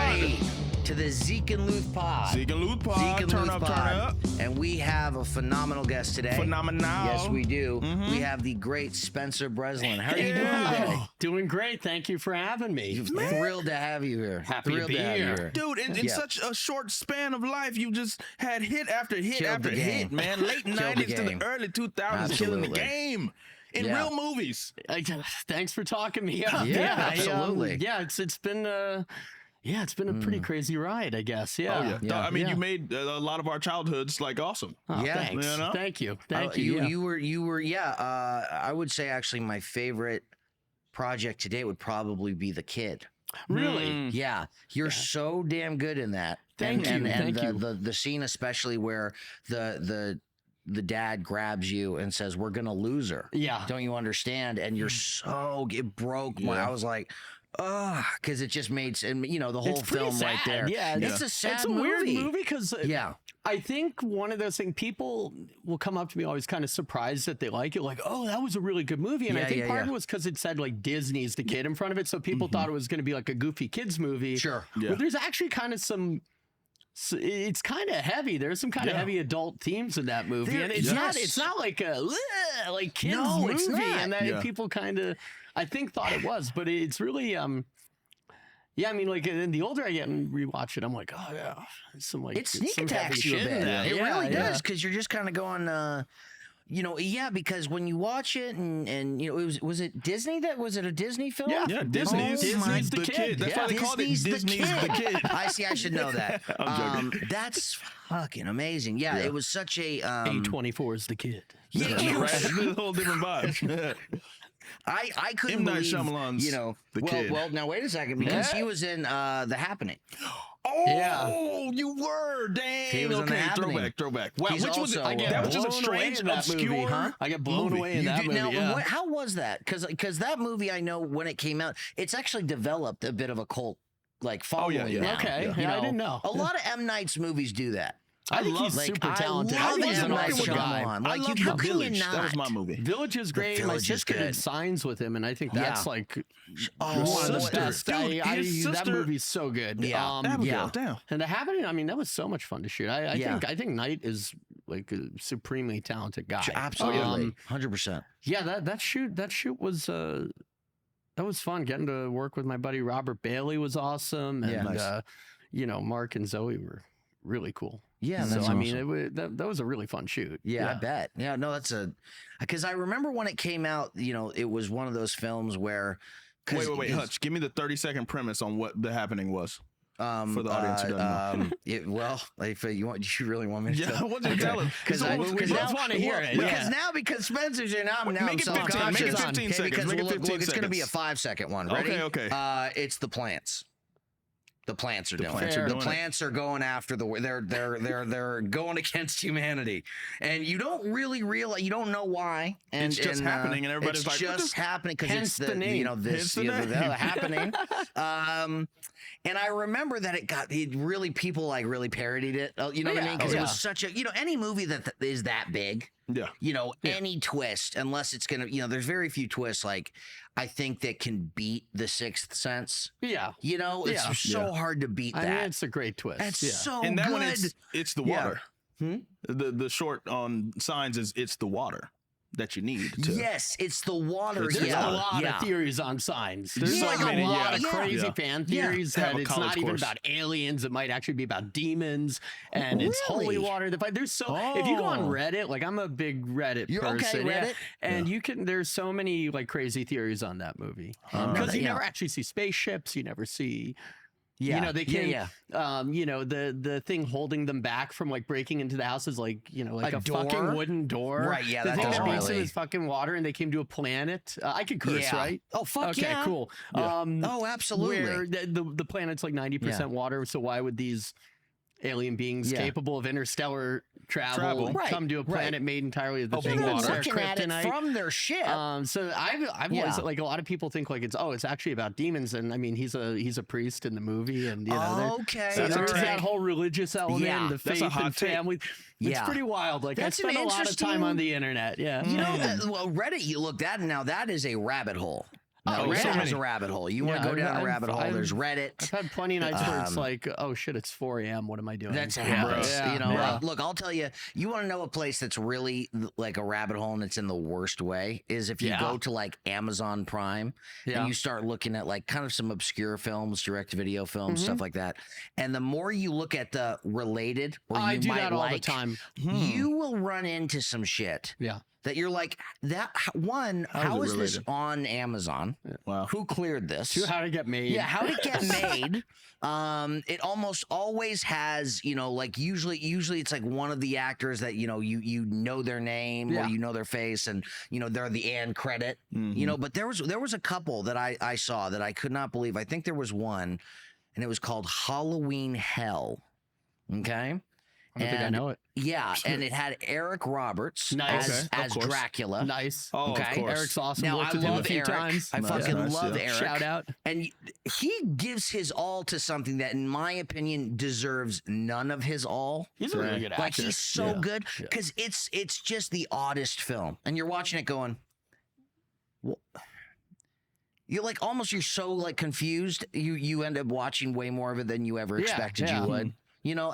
everybody to the Zeke and Luth Pod. Zeke and Luth Pod. Zeke and Turn Luth up, Pod. turn up. And we have a phenomenal guest today. Phenomenal. Yes, we do. We have the great Spencer Breslin. How are you doing today? Doing great. Thank you for having me. Thrilled to have you here. Happy to Thrilled be have you here. Dude, in such a short span of life, you just had hit after hit Killed after the hit, game. man. Late Killed the 90s to game. the early 2000s, killing the Absolutely. game in Yeah. real movies. Thanks for talking me up. Yeah, absolutely. It's been it's been a pretty crazy ride, I guess. Yeah. Oh, yeah. Yeah. I mean, Yeah. you made a lot of our childhoods, like, awesome. Oh, Yeah. Thanks. You know? Thank you. Thank you. Yeah. You were. I would say actually my favorite project to date would probably be The Kid. Really? Yeah, you're so damn good in that. Thank you, And thank you. the scene especially where the dad grabs you and says, "We're gonna lose her." Yeah. Don't you understand? And you're so it broke my. Yeah. I was like, because it just made and the whole It's pretty film right sad. there. Yeah. It's a sad It's a movie. weird movie because Yeah. I think one of those things, people will come up to me always kind of surprised that they like it. Like, oh, that was a really good movie. And Yeah, I think yeah, part yeah. of it was because it said like Disney's the kid in front of it. So people thought it was going to be like a goofy kids movie. Sure. Yeah. But there's actually kind of it's kind of heavy. There's some kind of Yeah. heavy adult themes in that movie. There- And it's yes. not like a like kids No, movie. it's not. And that Yeah. people kind of, I think, thought it was. But it's really, yeah, I mean, like, and the older I get and rewatch it, I'm like, oh, yeah. Some, like, It sneak some attacks heavy you a shit in bit. that. It Yeah, really yeah. does because you're just kind of going, because when you watch it and it was it Disney that was it a Disney film? Yeah. Yeah, Disney's, Disney's the kid. That's why they called it Disney's Disney's the kid. I see. I should know that. I'm joking. That's fucking amazing. Yeah, it was such a. A24 is the kid. Yeah, it Right? was- It's a whole different vibe. I couldn't M. Night believe. Shyamalan's The Kid. Well, now wait a second because Yeah. he was in The Happening. Oh, Yeah. you were. Dang. He was in The Okay, Happening. throwback. Wow, He's which was it? also, That was just a blown away strange, in that movie, obscure. huh? I got blown movie. away in You that did- movie. now, Yeah. how was that? Because that movie, I know when it came out, it's actually developed a bit of a cult following. yeah. now. Okay, You yeah, I know, didn't know. A lot of M. Night's movies do that. I think he's Like, super I talented. love I think he's M. an Night awesome guy. Shyamalan. I Like, love how The can you Village. That was not? my movie. Village is great. My Village is sister good. did Signs with him, and I think that's like Oh, one of the sister. best. Dude, his That sister- movie's so good. Yeah. Abigail, yeah. damn. And The Happening, I mean, that was so much fun to shoot. I Yeah. think Knight is like a supremely talented guy. Absolutely, 100%. Yeah, that shoot was that was fun. Getting to work with my buddy Robert Bailey was awesome, and Yeah. Nice. Mark and Zoe were really cool. Yeah, so that's I mean, awesome. that was a really fun shoot. Yeah, I bet. Yeah, no, that's because I remember when it came out. It was one of those films where. Wait, Hutch. Give me the 30-second premise on what The Happening was. For the audience who doesn't know. If you really want me to Yeah, tell? I want you to tell us. Because So I we both wanna hear it. Because Spencer's here now. Now I'm Make it 15. self-conscious. Make it 15 Okay, seconds. because Make it look, 15 it's going to be a seconds. 5-second one. Ready? Okay. It's the plants. The plants are doing plants it. are The doing it. plants are going after they're going against humanity, and you don't really realize. You don't know why. And It's just happening, and everybody's it's like, what just happening because Hence it's the name. This Hence the name. the happening. And I remember that people really parodied it. You know what I mean? Because it was such a any movie that is that big. Yeah. Any twist, unless it's gonna, there's very few twists like I think that can beat The Sixth Sense. Yeah. It's so hard to beat I that. mean, it's a great twist. That's yeah. so And that good. one, it's the Yeah. water. The short on Signs is it's the water that you need to. Yes, it's the water. There's yeah. a lot yeah. of theories on Signs. There's Yeah, like I a mean, lot of yeah. crazy Yeah. fan Yeah. theories Have that a it's college not even course. about aliens. It might actually be about demons, and it's holy Really? water. There's if you go on Oh. Reddit, like I'm a big Reddit You're okay, person, yeah, Reddit? and you can. There's so many like crazy theories on that movie because you Yeah. never actually see spaceships. You never see. Yeah. They Yeah, can, the thing holding them back from like breaking into the house is like, like A a door? fucking wooden door. Right, yeah, the that thing doesn't that beats really- it is fucking water, and they came to a planet. I could curse, Yeah. right? Oh, fuck okay, yeah. cool. Yeah. Oh, absolutely. Where the planet's like 90% water, so why would these alien beings Yeah. capable of interstellar travel Travel. come to a planet made entirely of the Open thing They're water. looking at it kryptonite. from their ship. So I've always like a lot of people think like it's actually about demons, and I mean he's a priest in the movie, and Okay. so That's a there's take. that whole religious element, Yeah. the That's a faith hot and take. family. It's Yeah. pretty wild. Like That's I spent an a lot of time interesting- on the internet. Yeah, Reddit, you look that now that is a rabbit hole. No, so Reddit is many. a rabbit hole. You want to go down a rabbit hole? There's Reddit. I've had plenty of nights where it's like, oh shit, it's 4 a.m. What am I doing? That's happens. Yeah. You know, Yeah. look, I'll tell you. You want to know a place that's really like a rabbit hole and it's in the worst way is if you go to like Amazon Prime and you start looking at like kind of some obscure films, direct-to-video films, stuff like that. And the more you look at the related, or I you do might that all like, the time. you will run into some shit. Yeah. That you're like, that one, how is this on Amazon? Wow. Who cleared this? To how to get made. Yeah, how did it get made? It almost always has, you know, like usually it's like one of the actors that, you know, you know their name or you know their face and, you know, they're the end credit, you know, but there was a couple that I saw that I could not believe. I think there was one and it was called Halloween Hell. Okay. I don't think I know it. Yeah, and it had Eric Roberts Nice. as Dracula. Nice. Oh, Okay. of course. Eric's awesome. Now, Worked I with him a love few Eric. times. I fucking love Eric. Shout out. And he gives his all to something that, in my opinion, deserves none of his all. He's a really good actor. Like, he's so good because it's just the oddest film. And you're watching it going, well, you're like almost, you're so like confused. You end up watching way more of it than you ever expected you would. You know,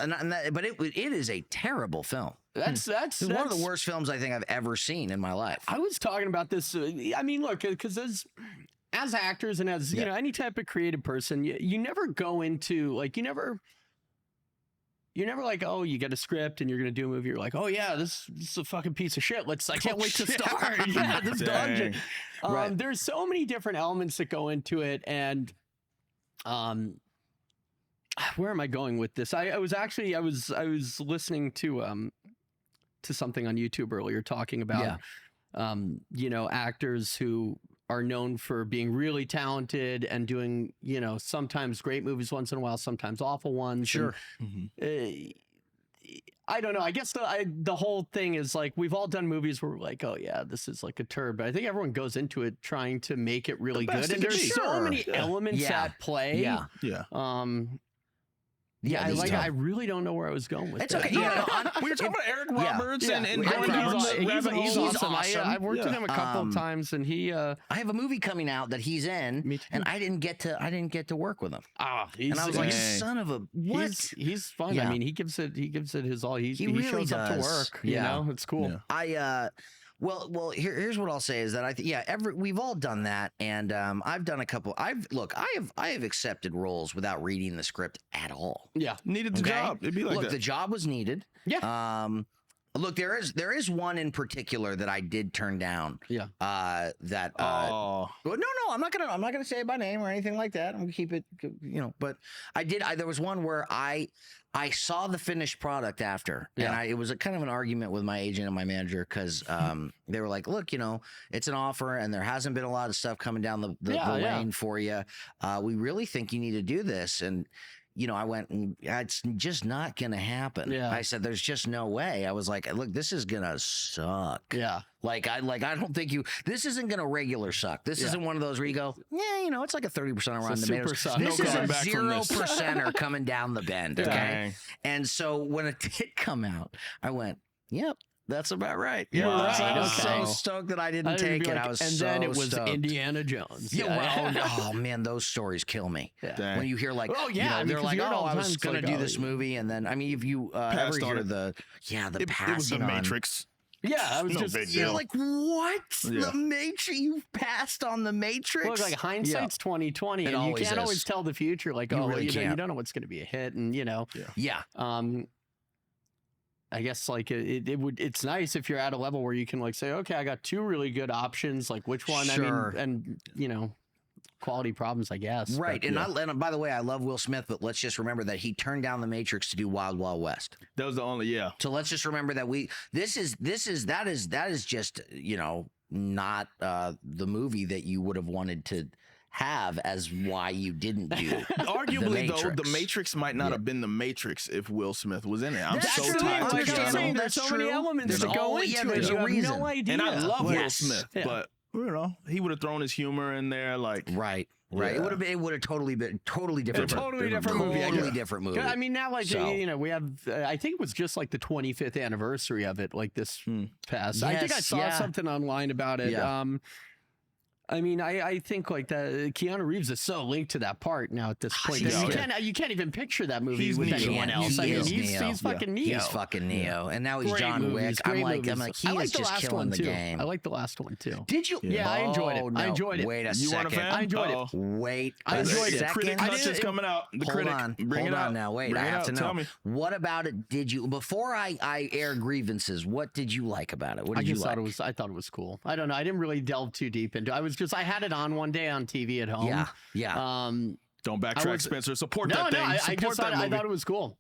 but it is a terrible film. That's one of the worst films I think I've ever seen in my life. I was talking about this. I mean, look, because as actors and as you know, any type of creative person, you never go into like you're never like, oh, you get a script and you're gonna do a movie. You're like, oh yeah, this is a fucking piece of shit. I can't wait to start. Yeah, this dog shit. There's so many different elements that go into it, and where am I going with this? I was listening to something on YouTube earlier talking about you know, actors who are known for being really talented and doing, you know, sometimes great movies once in a while, sometimes awful ones. Sure. And, I don't know. I guess the whole thing is like we've all done movies where we're like, oh yeah, this is like a turd. But I think everyone goes into it trying to make it really good. And there's so many elements at play. Yeah. Yeah, I really don't know where I was going with It's that. okay. We were talking about Eric Roberts and Eric going down Roberts, the rabbit hole. he's awesome. I've worked with him a couple of times, and he. I have a movie coming out that he's in, Me too. and I didn't get to work with him. He's, And I was like, son of a what? He's fun. Yeah. I mean, he gives it his all. He really shows up to does. work. Yeah. You know, it's cool. Yeah. Well, here's what I'll say is that we've all done that, and I've done a couple. I have accepted roles without reading the script at all. Yeah, Needed the job. It'd be like Look, that. the job was needed. Yeah. Look, there is one in particular that I did turn down. Yeah. Well, no, I'm not gonna say it by name or anything like that. I'm gonna keep it, you know. But there was one where I saw the finished product after, and it was a kind of an argument with my agent and my manager because they were like, look, you know, it's an offer, and there hasn't been a lot of stuff coming down the lane for you. We really think you need to do this, and. You know, I went, it's just not going to happen. Yeah. I said, there's just no way. I was like, look, this is going to suck. Yeah. I don't think this isn't going to regular suck. This isn't one of those where you go, yeah, you know, it's like a 30% around the tomatoes. Suck. This No is a going back from this. 0% coming down the bend. Okay. Dang. And so when it did come out, I went, yep. That's about right. Yeah, Wow. right. I was Okay. so stoked that I didn't take it. I was and so then it was stoked. Indiana Jones. Oh man, those stories kill me. Dang. When you hear like, oh yeah, you know, I mean, they're like, you hear it oh, all the I was time. It's gonna like, do this movie, and then I mean, if you ever Passed on hear it. the It was the passing on. Matrix. Yeah, I was No just big You're deal. like, what? Yeah. The Matrix? You passed on the Matrix? look like hindsight's 2020, and you always can't is. always tell the future. Like, You oh, really you can't. don't know what's going to be a hit, and you know, Yeah. I guess like it's nice if you're at a level where you can like say, okay, I got two really good options. Like which one? Sure. I mean, and you know, quality problems, I guess. Right. But, And by the way, I love Will Smith, but let's just remember that he turned down the Matrix to do Wild Wild West. That was the only, So let's just remember that that is just, you know, not the movie that you would have wanted to have as why you didn't do arguably though, Matrix. the Matrix might not have been the Matrix if Will Smith was in it. I'm That's so true. tired Like of I'm Keanu. saying, there's so many true. elements There's to go always- into yeah, it. there's You a have reason. no idea. And I love Will Yes. Smith, Yeah. but you know, he would have thrown his humor in there, like Right. Yeah. It would have totally been totally different. A totally different movie. I Totally guess. different movie. I mean, now like So- you know, we have. I think it was just like the 25th anniversary of it, like this past. I think I Yes, saw yeah. something online about it. Yeah. I mean, I think like that Keanu Reeves is so linked to that part now at this point. He's You can't even picture that movie He's with Neo. anyone else. He is he's Neo. fucking Neo. He's fucking Neo, and now he's Great John movies, Wick. great I'm like, movies. he I like is the just last killing one the too. game. I like the last one too. Did you? Yeah, I enjoyed it. Oh, I no. enjoyed it. Wait a You second. weren't a fan? I enjoyed it. Uh-oh. Wait I a enjoyed it. second. Critic Hutch is coming out. The critic. Bring Hold it on out. now. Wait, Bring I it have out. to know. Tell me. What about it did you, before I air grievances, what did you like about it? What did you like? I thought it was cool. I don't know. I didn't really delve too deep into it. I had it on one day on TV at home. Yeah. Don't backtrack, Spencer. Support No, that thing. I just thought it was cool.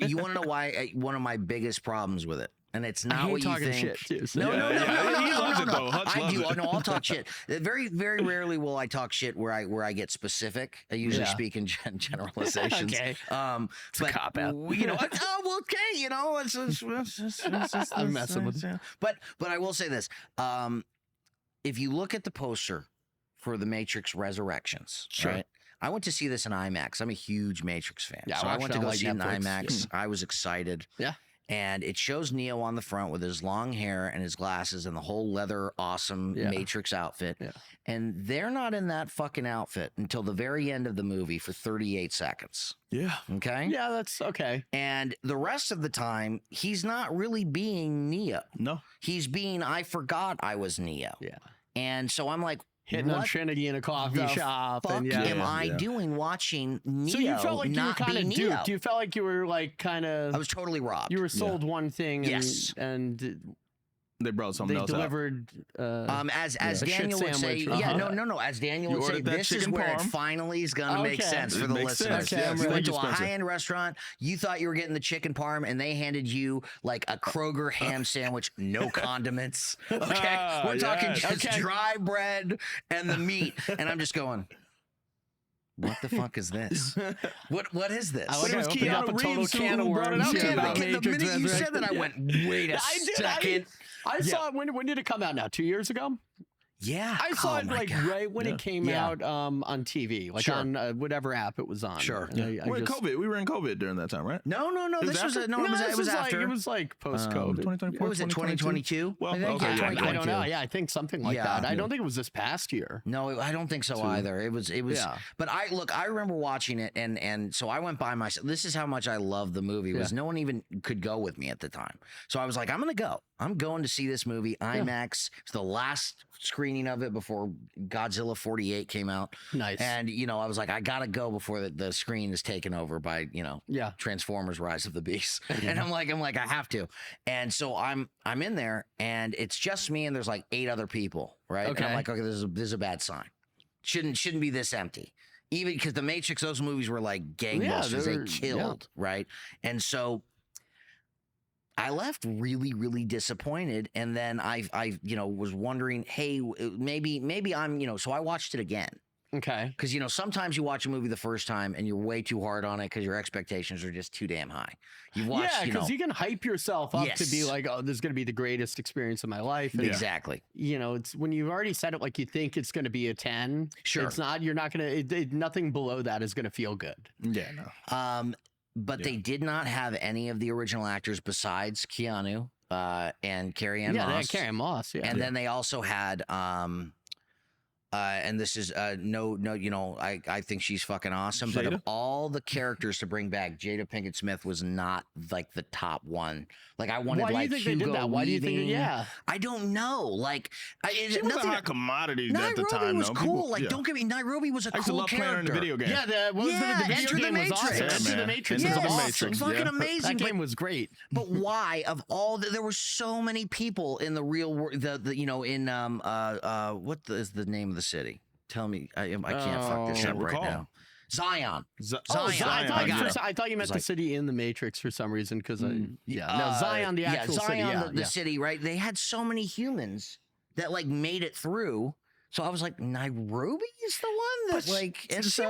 You want to know why? One of my biggest problems with it. And it's not what you talking think. shit too. So. No. He loves it though. Hutch I loves do. it. No, I'll talk shit. Very, very rarely will I talk shit where I get specific. I usually speak in generalizations. Okay. It's a cop-out. You know, well, okay. You know, I'm messing with you. But I will say this: if you look at the poster for The Matrix Resurrections, right? I went to see this in IMAX. I'm a huge Matrix fan. Yeah, so I went to go like see it in Netflix. IMAX. I was excited. Yeah. And it shows Neo on the front with his long hair and his glasses and the whole leather awesome Matrix outfit. Yeah. And they're not in that fucking outfit until the very end of the movie for 38 seconds. Yeah. Okay? Yeah, that's okay. And the rest of the time, he's not really being Neo. No. He's being, I forgot I was Neo. Yeah. And so I'm like, Hitting on what Trinity in a coffee the shop. fuck And am I doing watching Neo So you felt like you were not kind be of Neo? duped. You felt like you were like kind I of. was totally robbed. You were sold one thing. And, Yes. And They brought something they else delivered. As a shit Daniel would say, sandwich. no. As Daniel You would say, ordered that this is chicken where it parm. finally is going to make Okay. sense for It the makes listeners. sense. Yes. You went Thank to you, a Spencer. high-end restaurant. You thought you were getting the chicken parm, and they handed you like a Kroger ham sandwich, no condiments. Okay, we're talking Yes. just dry bread and the meat, and I'm just going, what the fuck is this? What is this? I But it was opened up a Keanu total Reeves can of who brought it worms up here to you. about The Matrix minute you said that, I Resurrection. went, wait a second. I saw it. When did it come out now? 2 years ago? Yeah. I saw Oh it my like God. right when it came Yeah. out on TV, like Sure. on whatever app it was on. Sure. And I We're in just- COVID. We were in COVID during that time, right? No. was This was after? it was after. It was like post-COVID. 2024, What was it? 2022. Well, I think. okay, Yeah, yeah, 2022. I don't know. Yeah, I think something like Yeah. that. I don't think it was this past year. No, I don't think so either. It was. Yeah. But I remember watching it, and so I went by myself. This is how much I love the movie. Was no one even could go with me at the time. So I was like, I'm gonna go. I'm going to see this movie IMAX. It's the last screening of it before Godzilla 48 came out. Nice. And I was like, I gotta go before the screen is taken over by Transformers: Rise of the Beast. And I'm like, I have to. And so I'm in there, and it's just me, and there's like 8 other people, right? And I'm Okay. like, okay, this is a bad sign. Shouldn't be this empty. Even because the Matrix, those movies were like gangbusters. they're- They killed, right? And so I left really, really disappointed. And then I was wondering, hey, maybe I'm, so I watched it again. Okay. Because, sometimes you watch a movie the first time and you're way too hard on it because your expectations are just too damn high. You watch, Yeah, because you can hype yourself up to be Yes. like, oh, this is going to be the greatest experience of my life. And, Exactly. it's when you've already said it like you think it's going to be a 10. Sure. It's not. You're not going to. Nothing below that is going to feel good. Yeah, no. But they did not have any of the original actors besides Keanu and Carrie Ann Yeah, they had Moss. Carrie Ann Moss. Yeah. And then they also had and this is I think she's fucking awesome. But of Jada? all the characters to bring back, Jada Pinkett Smith was not like the top one. Like I wanted Why do you like think they Hugo did that? Why do you think? Weaving. Yeah. I don't know. Like She was a hot commodity at the Nairobi time. was though. cool. People- like yeah. don't get me. Nairobi was a I used to cool love playing her in the character. video game. Yeah, the Enter video the game was Matrix. awesome. Yeah, Enter the man. Matrix Enter was the awesome. Matrix. Fucking yeah. amazing. That but- game was great. But why of all there were so many people in the real world? What is the name of the city? Tell me, I can't fuck this Can't up right recall. now. Zion. Zion. Zion. I thought you meant the city in the Matrix for some reason because no, Zion, the actual city. Zion, Yeah, the city, right? They had so many humans that like made it through. So I was like, Nairobi is the one that like. And she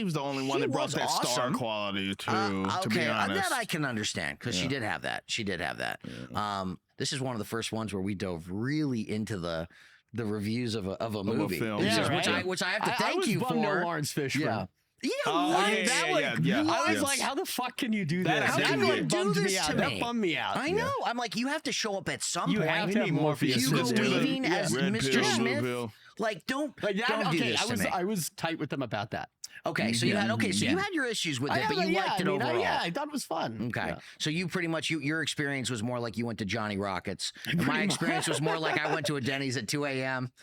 was the only one She that brought was that star awesome. quality to okay, be honest. that I can understand because she Yeah. did have that. She did have that. This is one of the first ones where we dove really into the reviews of a movie, film. Yeah, which right. I have to I thank was you bummed for. no Lawrence Fishburne. Yeah. Yeah, I was like, how the fuck can you do that? How can you do this to me? That bummed me out. I know. I'm like, you have to show up at some You point. have to have Morpheus. Hugo Weaving as Mr. Smith. Like, don't do this to me. I was tight with them about that. Okay, so you had your issues with it, but you liked it overall. I thought it was fun. Okay, so you pretty much your experience was more like you went to Johnny Rockets, and my experience was more like I went to a Denny's at 2 a.m.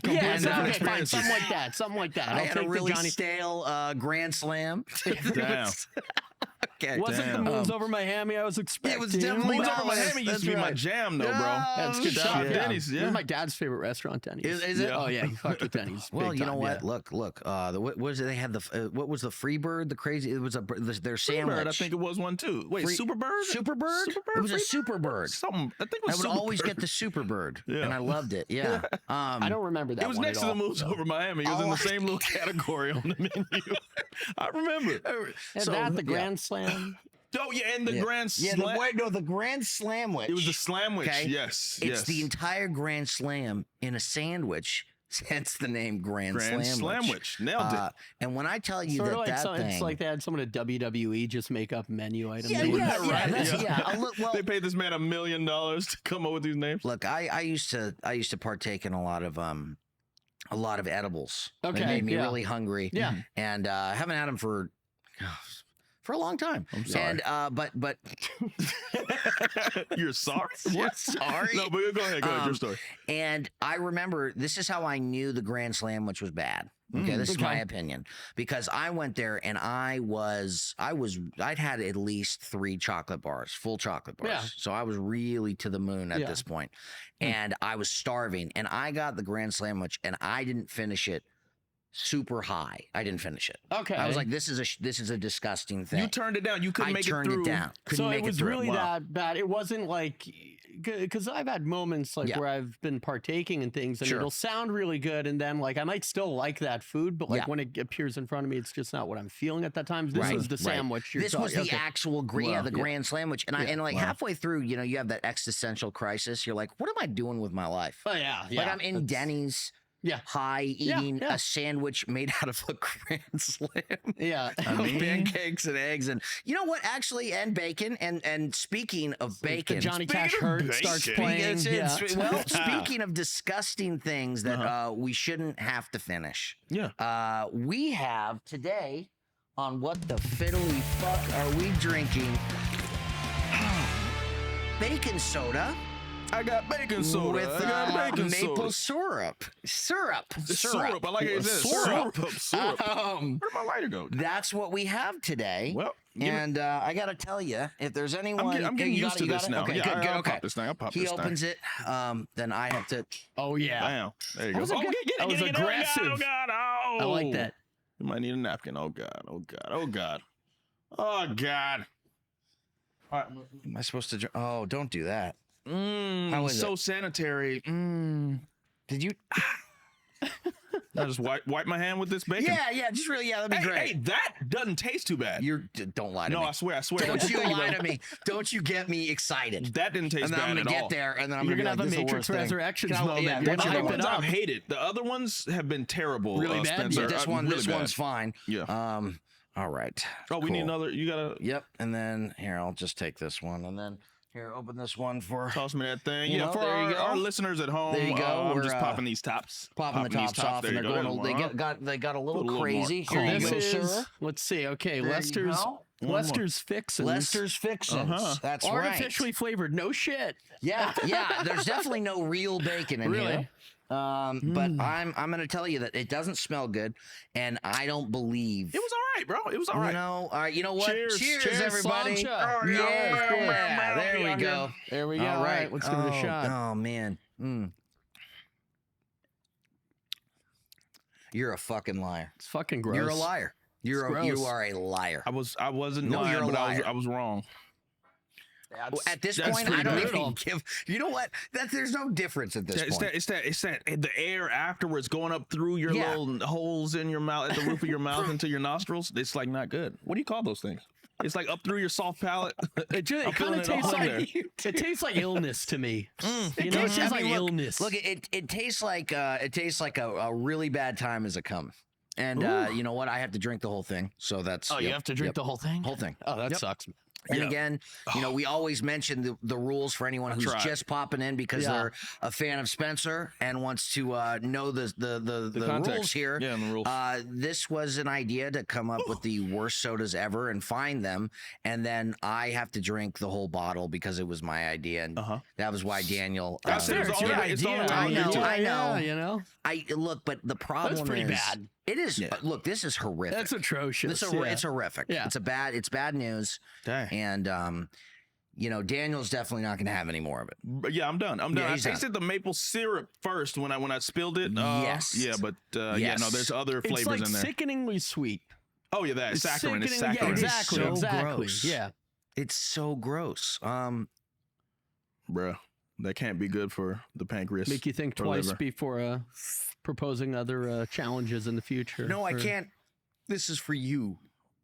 Yeah, fine, something like that. I had a really stale Grand Slam. Damn. Okay. Wasn't the moons over Miami I was expecting? It was definitely Moons over Miami used to be my jam, though, bro. That's good stuff. Denny's, It was my dad's favorite restaurant, Denny's. Is it? Oh yeah, he fucked with Denny's. Well, you know what? Look. What was it? They had what was the Freebird? The crazy. It was their sandwich. Freebird, I think it was one too. Wait, Superbird? Superbird? It was a Superbird. Something. I think it was. I would always get the Superbird, and I loved it. Yeah. I don't remember that. It was one next to the moves over Miami. It was in the same little category on the menu. I remember. And the Grand Slam. Oh yeah, and the Grand Slam. The Grand Slamwich. It was the Slamwich. Okay? Yes. It's the entire Grand Slam in a sandwich. Hence the name Grand Slamwich. Nailed it. And when I tell you sort that thing, it's like they had someone at WWE just make up menu items. They paid this man $1 million to come up with these names. Look, I used to partake in a lot of edibles. Okay, They made me really hungry. Yeah, and I haven't had them for a long time. I'm sorry. And but You're sorry? You're sorry? No, but go ahead. Your story. And I remember this is how I knew the Grand Slam, which was bad. Okay, this is my opinion, because I went there and I'd had at least 3 chocolate bars, full chocolate bars. Yeah. So I was really to the moon at this point. And I was starving, and I got the Grand Slamwich, and I didn't finish it super high. I didn't finish it. Okay. I was like, this is a disgusting thing. You turned it down. You couldn't make it through. I turned it down. So it was really that bad. It wasn't like, because I've had moments where I've been partaking in things and it'll sound really good, and then like I might still like that food, but like when it appears in front of me, it's just not what I'm feeling at that time. This was the sandwich. This was the actual Grand Slamwich, and halfway through, you have that existential crisis. You're like, what am I doing with my life? Oh yeah. Like I'm in Denny's. Yeah. High eating a sandwich made out of a Grand Slam. Yeah. Pancakes and eggs and you know what, actually, and bacon. And speaking of bacon, the Johnny Cash herd starts playing. Well, speaking of disgusting things that we shouldn't have to finish. Yeah. We have today on What the Fiddly Fuck Are We Drinking? Bacon soda. I got bacon soda. With maple syrup. Syrup. I like it. Syrup. Where'd my lighter go? That's what we have today. Well, and I got to tell you, if there's anyone... I'm getting used to this now. Okay, good. I'll pop this thing. He opens it, then I have to... Oh, yeah. Damn. There you go. That was aggressive. Oh, God. Oh. I like that. You might need a napkin. Oh, God. Oh, God. All right. Am I supposed to... Oh, don't do that. How is so sanitary. Did you? I just wipe my hand with this bacon. Yeah, just really, that'd be great. Hey, that doesn't taste too bad. Don't lie to me. No, I swear. Don't you lie to me. Don't you get me excited. That didn't taste bad at all. And then I'm gonna get there, and then I'm gonna have a Matrix Resurrections moment. Yeah, the other ones I've hated. The other ones have been terrible. Really bad. Spencer. Yeah, this one's fine. Yeah. All right. Oh, we need another. You gotta. Yep. And then here, I'll just take this one, and then. Here, open this one for... Toss me that thing. For our listeners at home, there you go. I'm just popping these tops. Popping the tops off, and they're going. They got a little crazy. Here you go, sir. Let's see. Okay, Lester's Fixins. Lester's Fixins. That's right. Artificially flavored. No shit. Yeah. There's definitely no real bacon in here. But I'm going to tell you that it doesn't smell good, and I don't believe it was all right, bro. It was all right. All right. You know what? Cheers everybody. Oh, yeah. There we go. There we go. All right. Let's give it a shot. Oh man. You're a fucking liar. It's fucking gross. You're a liar. You are a liar. I wasn't lying, but I was wrong. At this point, I don't even give. You know what? There's no difference at this point. It's that the air afterwards going up through your little holes in your mouth, at the roof of your mouth into your nostrils. It's like not good. What do you call those things? It's like up through your soft palate. It kind of tastes like it tastes like illness to me. It tastes like illness. Look, it tastes like a really bad time as it comes. And you know what? I have to drink the whole thing. So that's Oh, you have to drink the whole thing? Whole thing. Oh, that sucks. And again, you know, we always mention the rules for anyone who's just popping in because they're a fan of Spencer and wants to know the rules here. Yeah, and the rules. This was an idea to come up with the worst sodas ever and find them, and then I have to drink the whole bottle because it was my idea, and that was why Daniel. That's it's the only way I know. You know. Look, but the problem That's pretty is bad. It is. Look, this is horrific. That's atrocious. It's horrific. Yeah. It's bad news. Dang. And you know, Daniel's definitely not going to have any more of it. But yeah, I'm done. I tasted the maple syrup first when I spilled it. Yes. Yeah, but yeah, no, there's other flavors it's like in there. Sickeningly sweet. Oh yeah, that saccharine. It's saccharine. Yeah, exactly. so exactly. gross. Yeah. It's so gross. Bruh, that can't be good for the pancreas. Make you think or twice liver. before proposing other challenges in the future. No, I can't. This is for you,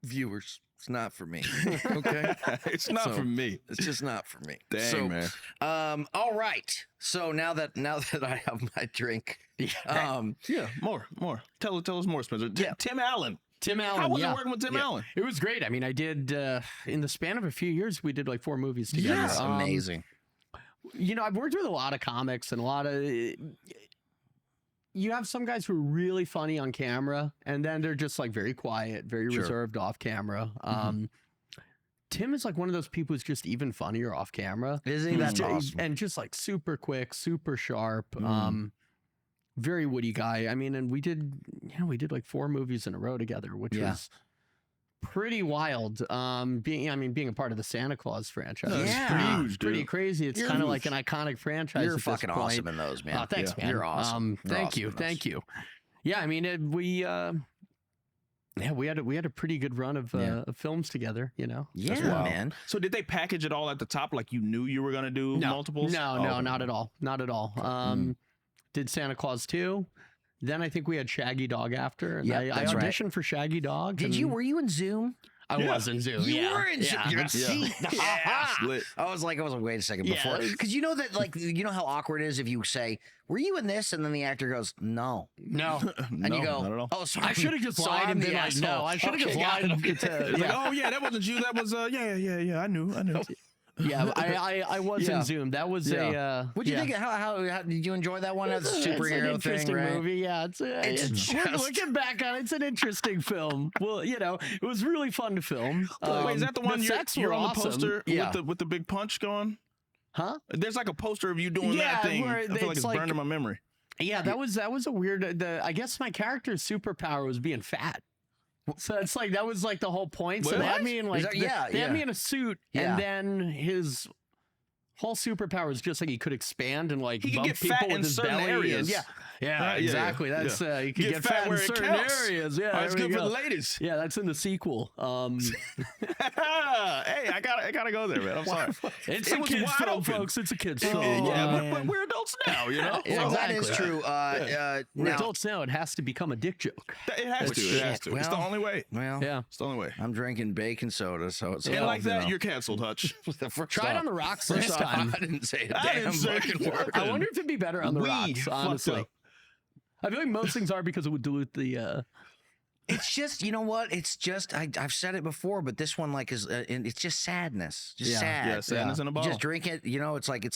viewers. It's not for me. Okay. It's not for me. It's just not for me. Dang, man. All right. So now that I have my drink, yeah, more. Tell us more, Spencer. Tim Allen. Tim Allen. How was it working with Tim Allen? It was great. I mean, I did in the span of a few years, we did like 4 movies together. Yes, amazing. You know, I've worked with a lot of comics and a lot of. You have some guys who are really funny on camera, and then they're just like very quiet, very reserved off camera. Tim is like one of those people who's just even funnier off camera. Is he? That's awesome. And just like super quick, super sharp. Very witty guy. I mean, and we did like 4 movies in a row together, which was pretty wild. Being a part of the Santa Claus franchise. Yeah. Pretty crazy. It's kind of like an iconic franchise. You're at fucking this point. awesome in those, man. Oh, thanks, man. You're awesome. Thank you. Yeah, I mean, we had a pretty good run of films together, you know. Yeah, man. So did they package it all at the top like you knew you were going to do multiples? No, not at all. Not at all. Did Santa Claus 2. Then I think we had Shaggy Dog after. And I auditioned for Shaggy Dog. Were you in Zoom? I was in Zoom. You were in Zoom. Split. I was like, wait a second before. Because you know that, like, you know how awkward it is if you say, were you in this? And then the actor goes, no. And you go, oh, sorry. I should have just lied and been like, no. I should have just lied. Like, oh, yeah, that wasn't you. That was, yeah, I knew. Yeah, I was in Zoom. That was a. What'd you think? How did you enjoy that one? As a superhero it's an interesting thing, right? movie. Yeah, looking back on it, it's an interesting film. Well, you know, it was really fun to film. Wait, is that the one you're on the poster with the big punch going? Huh? There's like a poster of you doing that thing. I feel like it's burned in my memory. Yeah, that was a weird. I guess my character's superpower was being fat. So it's like that was like the whole point. So they had me in like they had me in a suit, and then his whole superpower is just like he could expand and like he bump could get people fat with in his certain belly. areas. Exactly. That's he could get fat in where it certain counts. areas. Yeah, it's good for the ladies. Yeah, that's in the sequel. Hey, I gotta go there, man. I'm sorry. It's a kid's film, folks. It's a kid's film. Yeah, but we're adults now, you know. Well, that is true. We're adults now. It has to become a dick joke. It has to. It has to. It's the only way. Well, it's the only way. I'm drinking bacon soda, so it's and like that, you're canceled, Hutch. Try it on the rocks this time. I didn't say a damn fucking word. I wonder if it'd be better on the rocks, honestly. I feel like most things are because it would dilute the. It's just, you know what? It's just I've said it before, but this one like is it's just sadness, just sad. Yeah, sadness in a bottle. Just drink it. You know, it's like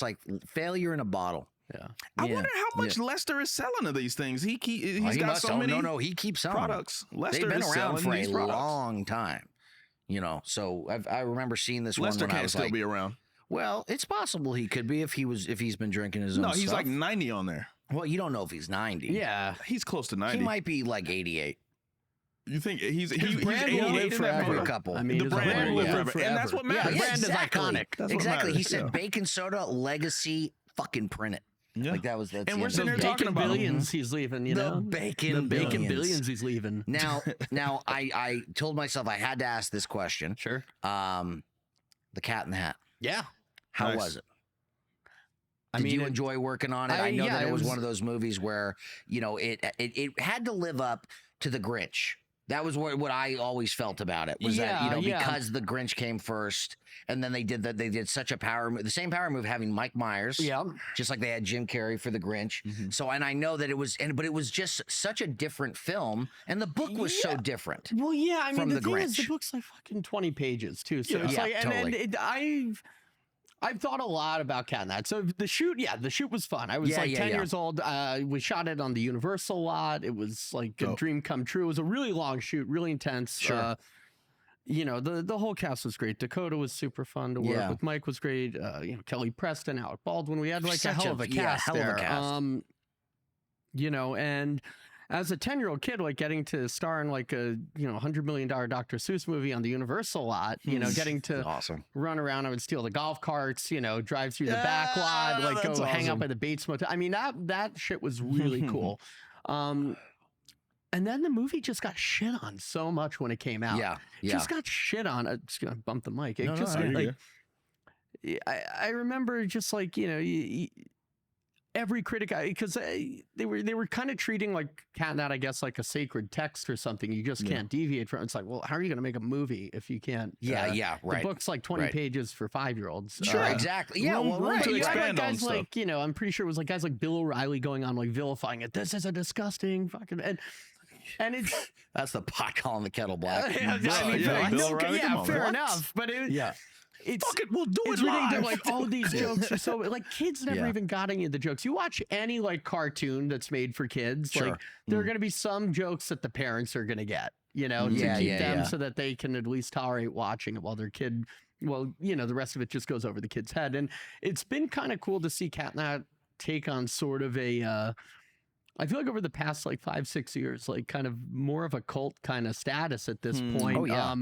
failure in a bottle. Yeah. I wonder how much Lester is selling of these things. He's got so many. No, he keeps selling products. Lester They've been is around for a products. long time. You know, so I remember seeing this Lester one when I can't was still like, be around. Well, it's possible he could be if he's been drinking his own stuff. No, he's like 90 on there. Well, you don't know if he's 90. Yeah, he's close to 90. He might be like 88. You think he's brand will live forever. A couple. I mean, the brand will live forever, and that's what matters. The brand is iconic. Exactly. He said bacon soda legacy. Fucking print it. Yeah. Like that's and we're sitting here talking about billions he's leaving. You know, the bacon billions he's leaving. Now, I told myself I had to ask this question. Sure. The Cat in the Hat. Yeah. How was it? Did you enjoy working on it? I know that it was one of those movies where, you know, it had to live up to The Grinch. That was what I always felt about it was that, you know, because the Grinch came first, and then they did such a power move, the same power move having Mike Myers, just like they had Jim Carrey for the Grinch. So, and I know that it was, but it was just such a different film, and the book was so different. Well, yeah, I mean, the thing Grinch. is, the book's like fucking 20 pages too. So it's like, totally. I've thought a lot about Cat in the Hat. So the shoot was fun. I was 10 years old. We shot it on the Universal lot. It was like a dream come true. It was a really long shoot, really intense. Sure. You know, the whole cast was great. Dakota was super fun to work with. Mike was great. You know, Kelly Preston, Alec Baldwin. We had like a hell of a cast there. You know, and as a 10-year-old kid, like getting to star in like a, you know, $100 million Dr. Seuss movie on the Universal lot, you know, getting to run around, I would steal the golf carts, you know, drive through the back lot, like go hang out by the Bates Motel. I mean, that shit was really cool. And then the movie just got shit on so much when it came out. Just got shit on. I'm just gonna bump the mic. It I remember just like, you know, every critic, because they were kind of treating like Cat in the Hat, I guess, like a sacred text or something. You just can't deviate from it. It's like, well, how are you going to make a movie if you can't? The book's like 20 pages for 5-year-olds. Sure, exactly. Yeah, So you had like guys like, you know, I'm pretty sure it was like guys like Bill O'Reilly going on like vilifying it. This is a disgusting fucking and it's that's the pot calling the kettle black. Fair enough. But we'll do it live. live. Like all these jokes are so like kids never even got any of the jokes. You watch any like cartoon that's made for kids, like there are going to be some jokes that the parents are going to get, you know, to keep them so that they can at least tolerate watching it while their kid. Well, you know, the rest of it just goes over the kid's head, and it's been kind of cool to see Cat in the Hat take on sort of a. I feel like over the past like 5-6 years, like kind of more of a cult kind of status at this point. Oh, yeah.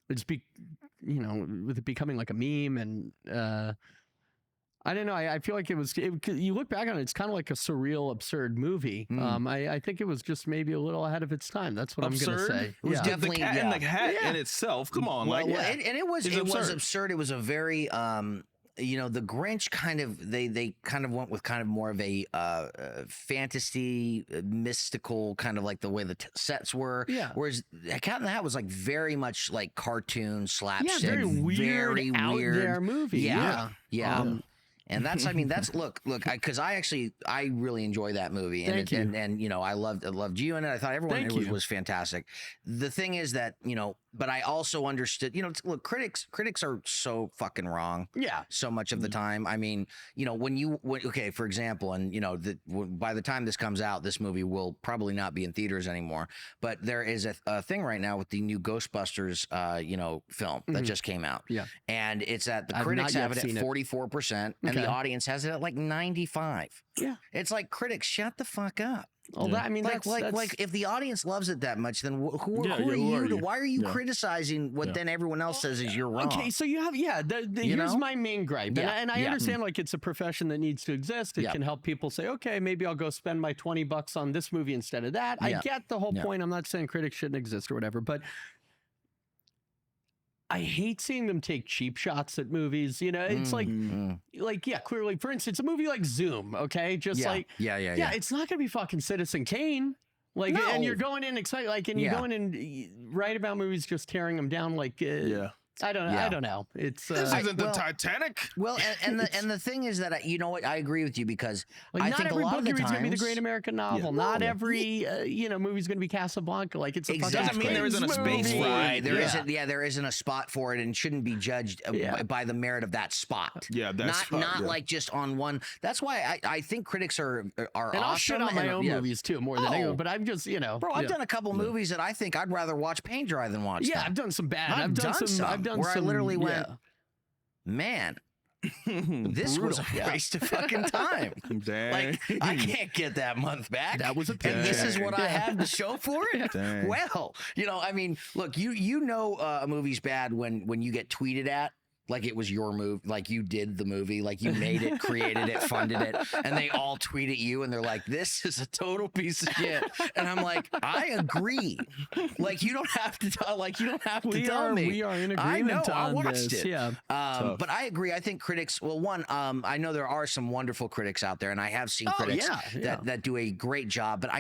It's you know, with it becoming like a meme, and I don't know. I feel like you look back on it, it's kind of like a surreal, absurd movie. I think it was just maybe a little ahead of its time. That's what I'm going to say. It was definitely the Cat in the Hat in itself. Come on, and it was absurd. It was a very you know, the Grinch kind of they kind of went with kind of more of a fantasy, mystical kind of like the way the sets were. Yeah. Whereas Cat in the Hat was like very much like cartoon slapstick, very weird, out there movie. Yeah. And that's, I mean, that's look, because I really enjoy that movie, and you know, I loved you in it. I thought everyone was fantastic. The thing is that, you know, but I also understood, you know, look, critics are so fucking wrong. Yeah. So much of the time. I mean, you know, okay, for example, and you know, by the time this comes out, this movie will probably not be in theaters anymore. But there is a thing right now with the new Ghostbusters, you know, film that just came out. Yeah. And it's at the critics have it at 44%, and the audience has it at like 95. Yeah. It's like, critics, shut the fuck up. Well, that, I mean, like if the audience loves it that much, then who are you? Why are you criticizing what then everyone else says is you're wrong? Okay, so you have here's my main gripe, and I understand like it's a profession that needs to exist. It can help people say, okay, maybe I'll go spend my $20 on this movie instead of that. I get the whole point. I'm not saying critics shouldn't exist or whatever, but I hate seeing them take cheap shots at movies. You know, it's clearly, for instance, a movie like Zoom, okay? Just it's not going to be fucking Citizen Kane. Like, no. And you're going in excited, like, and you go in and write about movies just tearing them down, like, I don't know. I don't know. It's this isn't the Titanic. Well, and the thing is that you know what, I agree with you, because like, I not think every a lot book of the you read's times, gonna be the Great American Novel. Not every movie's gonna be Casablanca. Like, it's a doesn't mean there isn't a space for it. There isn't a spot for it, and shouldn't be judged by the merit of that spot. Yeah, that's not like just on one. That's why I think critics are and awesome. I'll shit on my own movies too, more than anyone. But I'm just bro. I've done a couple movies that I think I'd rather watch paint dry than watch. Yeah, I've done some bad. I've done some where I literally went, man, this was a waste of fucking time. Like, I can't get that month back. That was a and this is what I have to show for it. Well, you know, I mean, look, you know, a movie's bad when you get tweeted at like it was your movie, like you did the movie, like you made it, created it, funded it, and they all tweet at you and they're like, this is a total piece of shit. And I'm like, I agree. Like you don't have to tell me. We are in agreement I know, I on watched this. it. Yeah. But I agree. I think critics, well, one, I know there are some wonderful critics out there, and I have seen critics that do a great job, but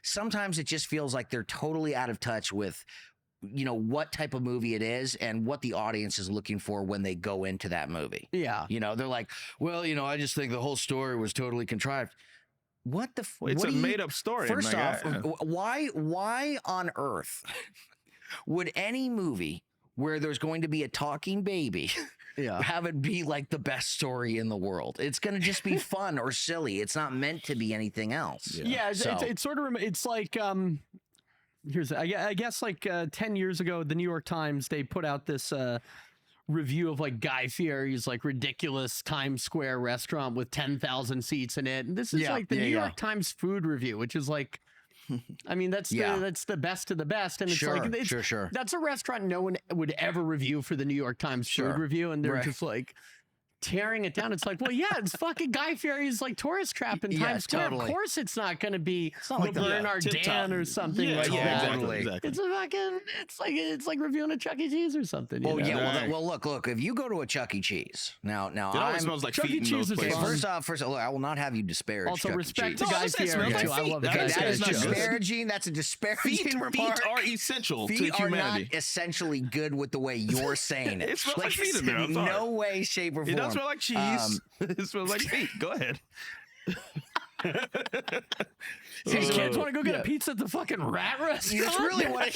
sometimes it just feels like they're totally out of touch with what type of movie it is and what the audience is looking for when they go into that movie. Yeah. They're like, well, I just think the whole story was totally contrived. What the It's a made up story. First off, why on earth would any movie where there's going to be a talking baby have it be like the best story in the world? It's going to just be fun or silly. It's not meant to be anything else. Yeah, it's sort of, it's like, I guess like 10 years ago, the New York Times, they put out this review of like Guy Fieri's like ridiculous Times Square restaurant with 10,000 seats in it. And this is like the New York Times food review, which is like, I mean, that's the best of the best. And it's sure. That's a restaurant no one would ever review for the New York Times food review. And they're just like tearing it down. It's like, well, yeah, it's fucking Guy Fieri's like tourist trap in Times Square. Totally. Of course it's not going to be like Bernard Dan or something like that. Exactly. It's a fucking, it's like reviewing a Chuck E. Cheese or something. You know? Well, look, if you go to a Chuck E. Cheese, now it always smells like Chuck E. feet in Cheese those is places. First off, look, I will not have you disparage Also, Chuck respect E. to Cheese. Guy Fieri too. I love Okay, Guy that Fieri. is disparaging. That's a disparaging Feet remark. are essential Feet to are humanity. not essentially good with the way you're saying it. It smells like feet in there. I'm sorry. No way, shape, or form. It doesn't smell like cheese. It smells like feet. Go ahead. These kids want to go get a pizza at the fucking rat restaurant? That's really what it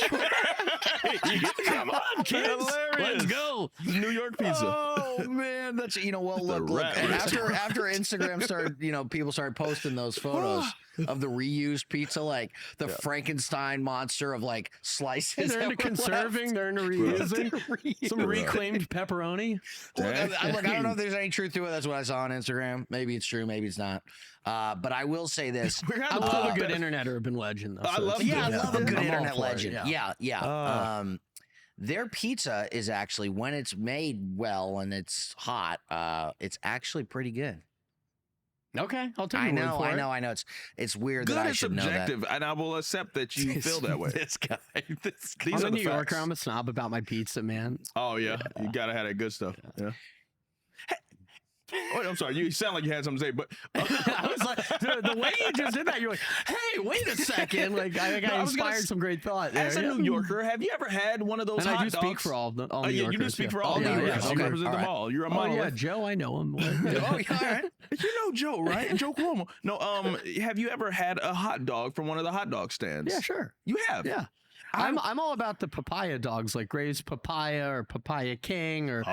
Come on, kids. Hilarious. Let's go. New York pizza. Oh man, that's look. rat And race. after Instagram started, people started posting those photos of the reused pizza, like the Frankenstein monster of like slices. They're into that were conserving. left. They're into reusing. Some reclaimed pepperoni. Look, I don't know if there's any truth to it. That's what I saw on Instagram. Maybe it's true. Maybe it's not. But I will say this: I love a good internet urban legend. Though, I love a good I'm all internet for it, legend. Yeah. Their pizza is actually, when it's made well and it's hot, it's actually pretty good. Okay, I'll take your word for it. I know. It's weird Good that I is should know that. subjective, and I will accept that you feel that way. This guy. These I'm are a the New Yorker. facts. I'm a snob about my pizza, man. Oh yeah, you gotta have that good stuff. Yeah. Oh, I'm sorry. You sound like you had something to say, but I was like, the way you just did that, you're like, hey, wait a second. Like, I think I inspired some great thought there. As a New Yorker, have you ever had one of those and hot I do dogs? speak for all New Yorkers. You do speak for all New Yeah, Yorkers. yeah, You okay. represent them all. You're a model. yeah, Joe, I know him. Oh, yeah, all right. You know Joe, right? Joe Cuomo. No, have you ever had a hot dog from one of the hot dog stands? Yeah, sure. You have? Yeah. I'm all about the papaya dogs, like Gray's Papaya or Papaya King, or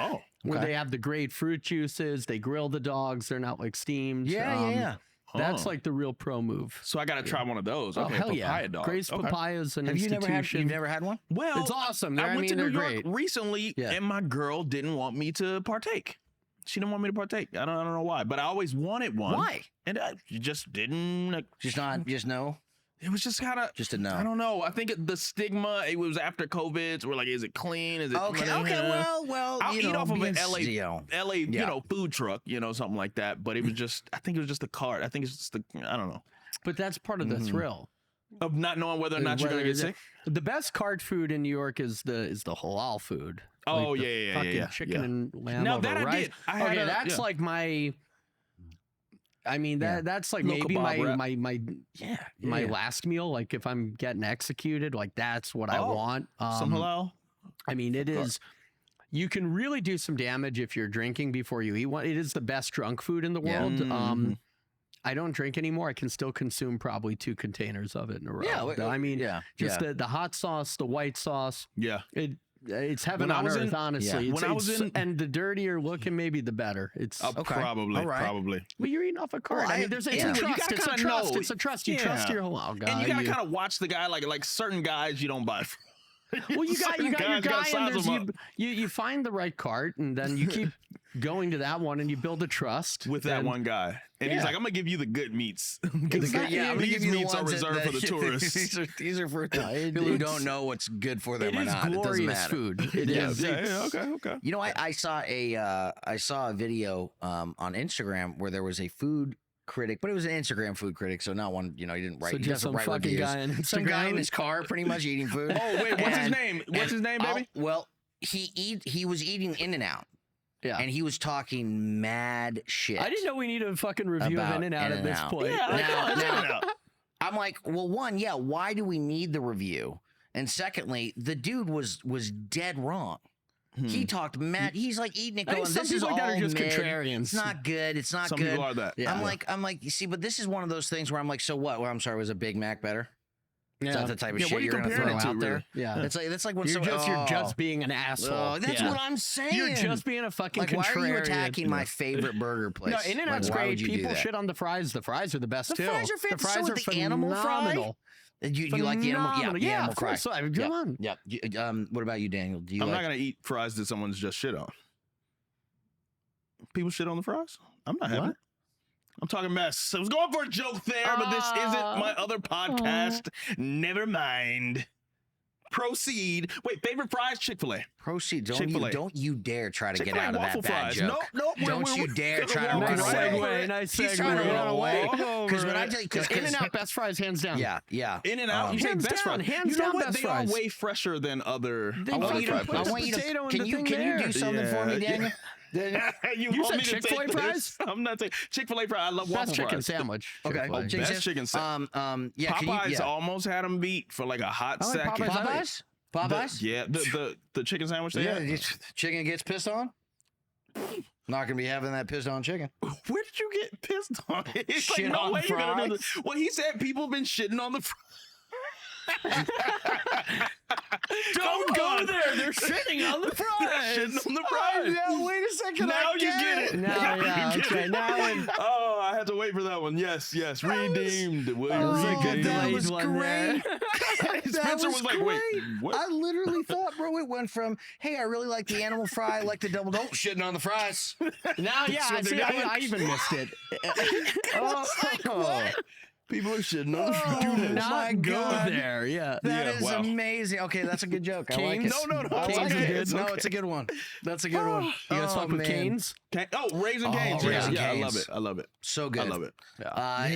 where they have the great fruit juices. They grill the dogs. They're not like steamed. Yeah. That's like the real pro move. So I got to try one of those. Oh, Okay, hell papaya yeah. dog. Gray's Papaya is an institution. You've never had one? Well, It's awesome. I went to they're New York great. recently, and my girl didn't want me to partake. She didn't want me to partake. I don't know why, but I always wanted one. Why? And I just didn't. Just no. It was just kind of Just a no. I don't know. I think the stigma. It was after COVID. So we're like, is it clean? Is it Okay. Well, I'll eat off of an LA, LA, food truck, something like that. But it was just. I think it was just the card. I think it's just the. I don't know. But that's part of the thrill of not knowing whether or not you're gonna get sick. The best cart food in New York is the halal food. Oh like the fucking chicken and lamb. Now over that rice. I did. That's like my. I mean that's like Local maybe my last meal. Like if I'm getting executed, like that's what I want. Some halal. I mean, it is. You can really do some damage if you're drinking before you eat one. It is the best drunk food in the world. I don't drink anymore. I can still consume probably 2 containers of it in a row. The hot sauce, the white sauce. Yeah. It's heaven on earth, honestly. Yeah. And the dirtier looking, maybe the better. It's probably. Well, you're eating off a cart. I mean, it's a trust. It's a trust. It's a trust. You trust your halal guy. And you gotta kind of watch the guy. Like certain guys, you don't buy. Well, you got your guy, and you find the right cart, and then you keep going to that one and you build a trust with that one guy. And he's like, I'm going to give you the good meats. Because I'm gonna these give you the meats are ones reserved for the tourists. these are for people who don't know what's good for them or not. It is glorious food. It is. Yeah, okay. You know, I saw a video on Instagram where there was a food critic, but it was an Instagram food critic, so not one. You know, he didn't write. So He just doesn't some write fucking reviews. guy on Some guy in Instagram? his car, pretty much eating food. Oh, wait, what's his name? What's his name, baby? Well, he was eating In-N-Out. Yeah. And he was talking mad shit. I didn't know we need a fucking review of About In-N-Out at this In-N-Out. point. Yeah, Now, I'm like, well, one, yeah, why do we need the review? And secondly, the dude was dead wrong. He talked mad. He's like eating it, I think going, some "This is people all like that are just mid. contrarians. It's not good. It's not Some good." people are that. Yeah. I'm like, you see, but this is one of those things where I'm like, so what? Well, I'm sorry, was a Big Mac better? Is that the type of Yeah, what shit are you you're gonna throw comparing it to, out there? really? Yeah. That's like when You're someone, just being an asshole. that's Yeah. what I'm saying. You're just being a fucking like, why contrarian. are you attacking my favorite burger place? No, In-N-Out's Like, why great. would you do People that? shit on the fries. The fries are the best The too. fries are fantastic. The fries So are with the animal fry? phenomenal. You like the animal? Yeah, Phenomenal. the Yeah, animal of course. fry. I mean, come on. Yeah. What about you, Daniel? Do you I'm like? not going to eat fries that someone's just shit on. People shit on the fries? I'm not having What? it. I'm talking mess. I was going for a joke there, but this isn't my other podcast. Never mind. Proceed. Wait, favorite fries? Chick-fil-A. Proceed. Chick-fil-A. Don't you dare try to get Chick-fil-A out of waffle that bad fries. joke. Nope. Don't you dare try to Nice run away. segue. Nice He's trying to segue. run away. Walk Because when over I it. tell you, Because In-N-Out best fries, hands down. yeah. In-N-Out, you say Hands best down, fries. hands You know down what? best They are fries. way fresher than other They I want you to. fucking put I want you to. potato in Can the you thing can you there. do something for me, Daniel? You said want me to Chick-fil-A take fries? this? I'm not saying Chick-fil-A fries. I love waffle Best chicken fries. sandwich. Okay. Chick-fil-A. Best chicken sandwich. Yeah. Can Popeyes you, yeah. almost had them beat for like a hot I like second. Popeyes. Popeyes? Yeah, the chicken sandwich they Yeah. had. Chicken gets pissed on. Not gonna be having that pissed on chicken. Where did you get pissed on? It's Shit like, no on way you're gonna do fries. this. Well, he said people have been shitting on the Don't go there. They're shitting on the fries. shitting on the fries. Yeah, wait a second. Now you get it. Now, yeah, You get okay. it. Now when Oh, I had to wait for that one. Yes. Redeemed. William was a good redeemed. delay. that was one there. great. Spencer was like, wait, great. what? I literally thought, bro, it went from, hey, I really like the animal fry, I like the double dope, shitting on the fries. now, yeah, what see, they're doing. I even missed it. What? People are shitting on the Oh, do Do this. not my go God. there. Yeah. That Yeah, is wow. amazing. Okay, that's a good joke. I like it. Canes? No, I it's like okay. it. It's No, okay. it's a good one. That's a good one. You guys fuck with man. Canes? Raising Oh, Cane's. Raising Yeah, I Cane's. love it. I love it. So good. I love it. Yeah.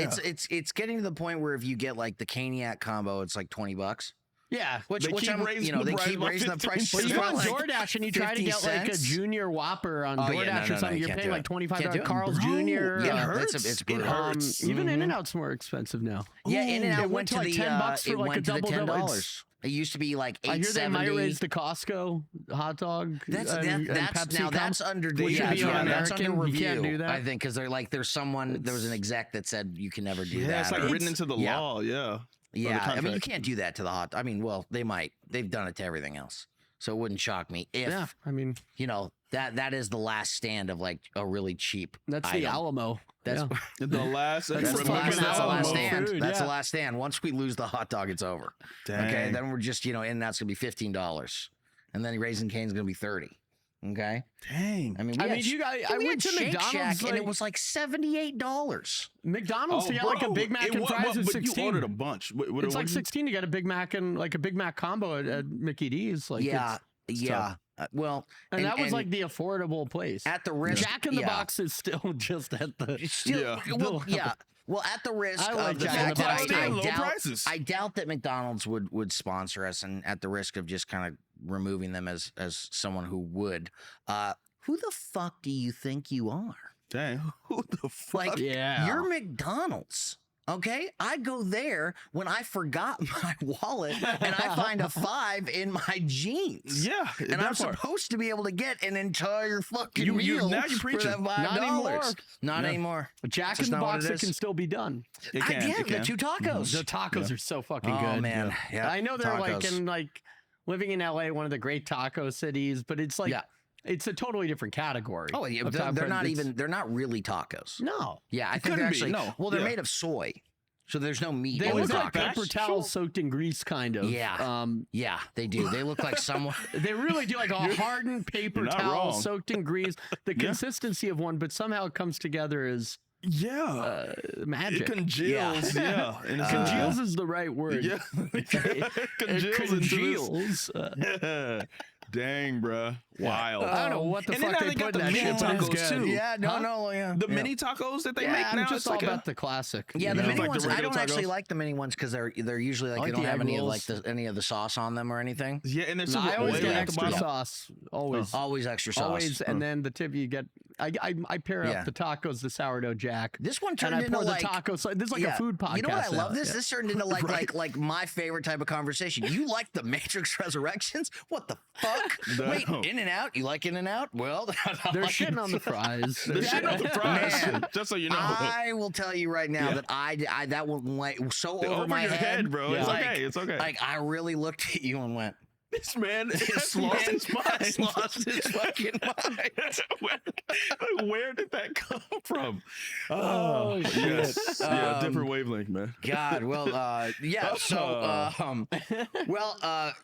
It's getting to the point where if you get like the Caniac combo, it's like $20. Yeah. Which They keep I'm, raising the they price keep by raising the 15 price. Well, you for go on like DoorDash and you try to 50 get like a cents. junior Whopper on Oh, DoorDash yeah, no, or no, something. you You're can't paying do like it. $25 Can't do it. Carl's Bro, Jr. it Yeah, hurts. it's It brutal. hurts. Even In-N-Out's more expensive now. Yeah, In-N-Out It went to like the $10 for it like went a to the double double. $10. It used to be like I hear they might $8.70. raise the Costco hot dog. That's and that's Pepsi now comp. that's under the Which should be that's un-American. under You review. can't do that. I think because they're like there was an exec that said you can never do Yeah, that. it's like or- written into the yeah. law. Yeah. Yeah, I mean you contract. can't do that to the hot. I mean, well, they might. They've done it to everything else, so it wouldn't shock me if Yeah, I mean you know that is the last stand of like a really cheap. that's item. the Alamo. That's Yeah. The last. That's that's the the last. fucking That's the last Alamo stand. food, That's the yeah. last stand. Once we lose the hot dog, it's over. Dang. Okay, then we're just and that's gonna be $15, and then Raising Cane's gonna be $30. Okay, Dang. I mean, I we mean, had you guys. we I went had to Shake McDonald's Shack, and it like- was like $78. McDonald's to get like a bro, Big Mac it and was- fries is but 16. You ordered a bunch. It's like 16 to get a Big Mac and like a Big Mac combo at Mickey D's. Like Yeah, it's yeah. tough. Well, And that was like the affordable place. at the risk. Jack in the yeah. Box is still just at the. It's still, Yeah. well, yeah. Well, at the risk I like of the Jack in fact the that Box, too. I Low doubt, prices. I doubt that McDonald's would sponsor us, and at the risk of just kind of removing them as someone who would, who the fuck do you think you are? Dang. Who the fuck? Like, Yeah. you're McDonald's. Okay, I go there when I forgot my wallet and I find a 5 in my jeans. Yeah. And I'm supposed to be able to get an entire fucking You- meal now you're for preaching. that $5. Not anymore. Not Yeah. anymore. Jack Just in the not what Box it that is. can still be done. It can. Yeah, it can. the 2 tacos. The tacos are so fucking Oh good. man, yeah. I know they're like tacos. in like living in LA, one of the great taco cities, but it's like Yeah. it's a totally different category. Oh yeah, of they're taco. not It's- even. They're not really tacos. No. Yeah, I think couldn't they're be, actually. no. Well, they're Yeah. made of soy. So there's no meat. They in the look like tacos. paper towels soaked in grease, kind of. Yeah. Yeah, they do. They look like someone. They really do, like a hardened paper not towel wrong. soaked in grease. The consistency of one, but somehow it comes together as magic. It congeals. Yeah. And it's, Congeals is the right word. Yeah. Congeals into this. Congeals. Dang, bruh. Wild. I don't know what the And fuck then they they put got in the that mini shit, but it's tacos, good. too. Yeah, no. The mini tacos that they Yeah, make I'm now, just it's all like about the classic. Yeah, you the know? mini like the ones. I regular don't actually tacos? like the mini ones because they're usually like I they like don't the have egg any of rolls. any of the sauce on them or anything. Yeah, and they're No, super I always oily get at the extra bottom. sauce. Always. Always extra sauce. Always. And then the tip you get, I pair Yeah. up the tacos, the sourdough jack. This one and turned I into pour the like tacos. This is like a food podcast. You know what I love now. this? Yeah. This turned into like my favorite type of conversation. You like the Matrix Resurrections? What the fuck? No. Wait, In-N-Out? You like In-N-Out? Well, They're shitting on the fries. They're shitting on the fries. Man, Just so you know. I will tell you right now that I that one went so over my your head, bro. It's Like- okay. It's okay. Like I really looked at you and went, This man this has lost man his mind. has lost his fucking mind. Where did that come from? Oh, yes. Yeah, Um, different wavelength, man. God, well, yeah. So,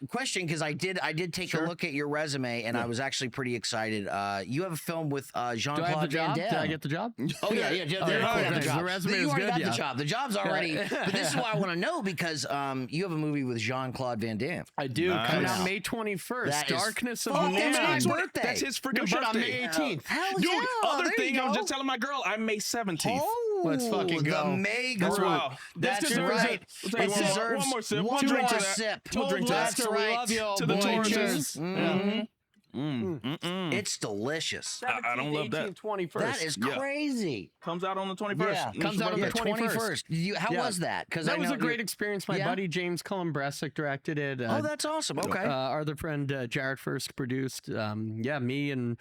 question, because I did take a look at your resume, and I was actually pretty excited. You have a film with Do I have the Jean-Claude Van job? Damme. Did I get the job? Oh yeah. Okay, You cool, already got the thanks. job. The resume You is already good, got the yeah. job. The job's already. But this is why I want to know because you have a movie with Jean-Claude Van Damme. I do. Nice. Coming Wow. out May 21st. That is Darkness of fucking Man. That's my birthday. That's his freaking No shit, on birthday. May 18th. Hell Dude, yeah! other there thing, you I was go. just telling my girl, I'm May 17th. Oh, Let's fucking the go. May That's group. wild. That's This deserves right. We'll take It one more- deserves one more sip. one We'll drink more to that. sip. We'll drink to that. That's right. We love you, To the boy. Taurus. Cheers. Mhm. Mm. It's delicious. I don't love that. 21st. That is Yeah. crazy. Comes out on the 21st. Yeah, comes out on the 21st. How Yeah. was that? Because That was a great experience. My Yeah? buddy James Cullen-Bressick directed it. Oh, that's awesome. Okay. Our other friend Jared First produced. Me and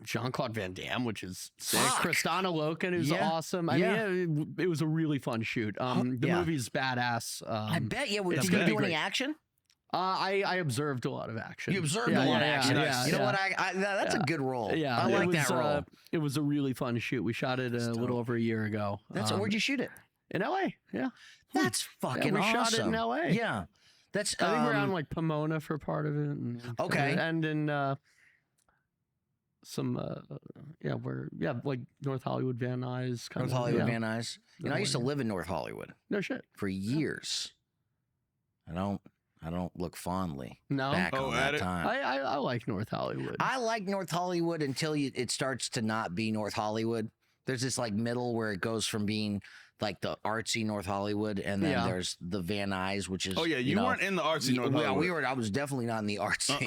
Jean-Claude Van Damme, which is sick. Fuck. Christina Loken, who's Yeah. awesome. I mean, it was a really fun shoot. The Yeah. movie's badass. I bet. Yeah. it's Did gonna you be do any great. action? I observed a lot of action. You observed Yeah, a lot of yeah, action. yeah, you know yeah. what? That's a good role. Yeah, I it like was, that role. It was a really fun shoot. We shot it a little over a year ago. Where'd you shoot it? In LA. Yeah. That's fucking we awesome. shot it in LA. Yeah. That's. I think we're on like Pomona for part of it. And, Okay. And in some like North Hollywood, Van Nuys. North Hollywood, Van Nuys. You know, I used to live in North Hollywood No shit. for years. I don't look fondly No. back Oh, on at that it? time. I like North Hollywood. I like North Hollywood until it starts to not be North Hollywood. There's this like middle where it goes from being like the artsy North Hollywood, and then Yeah. there's the Van Nuys, which is Oh, yeah. You know, weren't in the artsy North Hollywood. we were. I was definitely not in the artsy.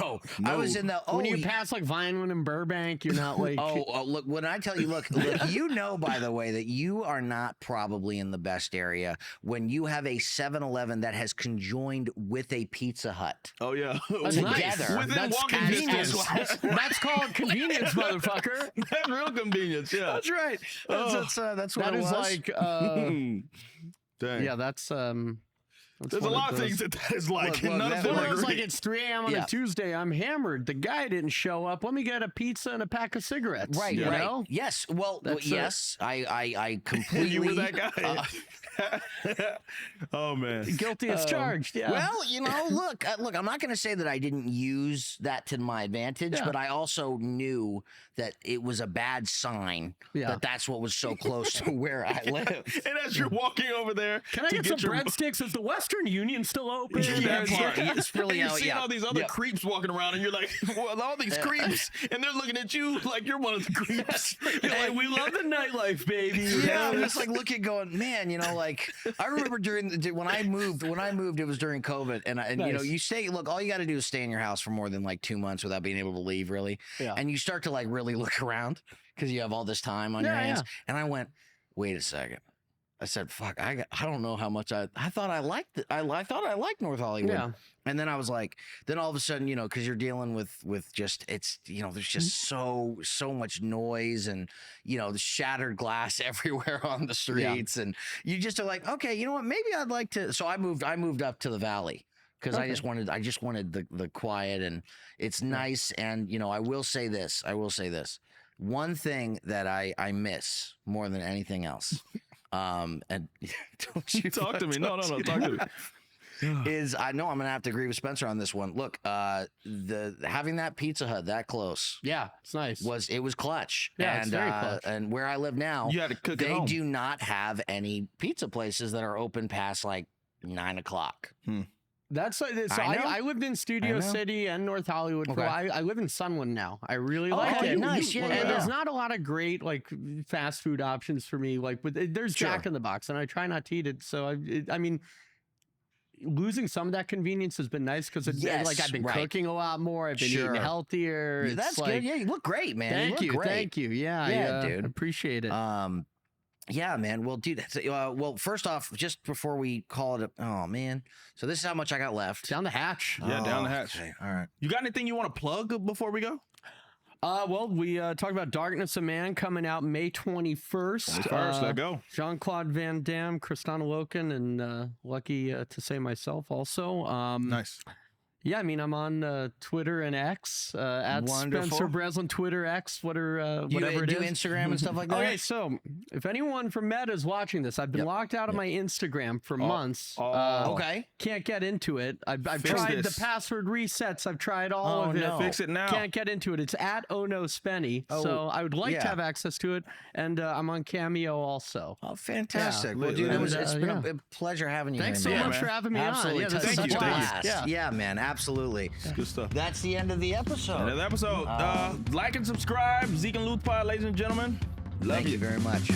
No, I No. was in the. when you pass like Vineland and Burbank, you're not like. Look, when I tell you, look, you know, by the way, that you are not probably in the best area when you have a 7-Eleven that has conjoined with a Pizza Hut. Oh, yeah. That's together. nice. Within That's walking convenience. distance. That's called convenience, motherfucker. That's real convenience, yeah. That's right. That's what That it is was. like, Dang. yeah, that's There's a lot of things that is like, Look, and none that- of them Well, are it's like great. it's 3 a.m. on Yeah. a Tuesday. I'm hammered. The guy didn't show up. Let me get a pizza and a pack of cigarettes. Right, you right. know? Yes. Well, That's yes. I completely. You were that guy. Oh, man. Guilty as charged. Yeah. Well, you know, look. I'm not going to say that I didn't use that to my advantage, Yeah. but I also knew that it was a bad sign Yeah. that that's what was so close to where I live. And as you're walking over there, Can I to get some your- breadsticks? Is the Western Union still open? That part. It's really and you out, see yeah. all these other Yeah. creeps walking around, and you're like, well, all these creeps, and they're looking at you like you're one of the creeps. You're Hey, like, we love the nightlife, baby. Yeah, I'm just like looking, going, man, you know, like I remember when I moved, it was during COVID, and you know, Nice. you stay. Look, all you got to do is stay in your house for more than like 2 months without being able to leave, really. Yeah. And you start to like really look around because you have all this time on your Yeah, hands. yeah. And I went, wait a second. I said, fuck, I don't know how much I thought I liked it. I thought I liked North Hollywood. Yeah. And then I was like, then all of a sudden, you know, because you're dealing with just, it's, you know, there's just so much noise and, you know, the shattered glass everywhere on the streets. And you just are like, okay, you know what, maybe I'd like to. So I moved up to the valley because I just wanted the quiet, and it's nice. And, you know, I will say this. One thing that I miss more than anything else, And don't you Talk to me. No, talk to me. Is I know I'm gonna have to agree with Spencer on this one. Look, the having that Pizza Hut that close, Yeah, it's nice. was clutch. Yeah, and, it's very clutch. And where I live now, You had to cook at they home. do not have any pizza places that are open past like 9 o'clock. That's like, so I know. I lived in Studio I know. City and North Hollywood. Okay. I live in Sunland now. I really like okay, it. nice. Yeah, and yeah. there's not a lot of great like fast food options for me. Like, but there's Sure. Jack in the Box, and I try not to eat it. So I mean, losing some of that convenience has been nice because Yes, like I've been right. cooking a lot more. I've been Sure. eting healthier. Yeah, It's that's like, good. Yeah, you look great, man. Thank you, look great. thank you. Yeah, Yeah, I dude. appreciate it. Yeah, man. Well, dude. Well, first off, just before we call it, oh man. So this is how much I got left. Down the hatch. Yeah, down the hatch. Okay, all right. You got anything you want to plug before we go? Well, we talked about Darkness of Man coming out May 21st. First, let go. Jean-Claude Van Damme, Kristana Loken, and lucky to say myself also. Nice. Yeah, I mean, I'm on Twitter and X, at Wonderful. Spencer Breslin, Twitter, X, whatever Do it you is. Instagram and stuff like that? Okay, so if anyone from Meta is watching this, I've been locked out of my Instagram for months. Okay. Can't get into it. I've Fix tried this. the password resets. I've tried all Oh, of it. no. Fix it now. Can't get into it. It's at Oh No Spenny. Oh, so I would like yeah. to have access to it. And I'm on Cameo also. Oh, fantastic. Yeah. Well, dude, And, it's been yeah. a pleasure having you Thanks here, so man. much for having me Absolutely. on. Yeah, this Such is a a blast. blast. Yeah. Man. Absolutely. Good stuff. That's the end of the episode. Another episode. Like and subscribe. Zeke and Luth Pod, ladies and gentlemen. Love Thank you very much.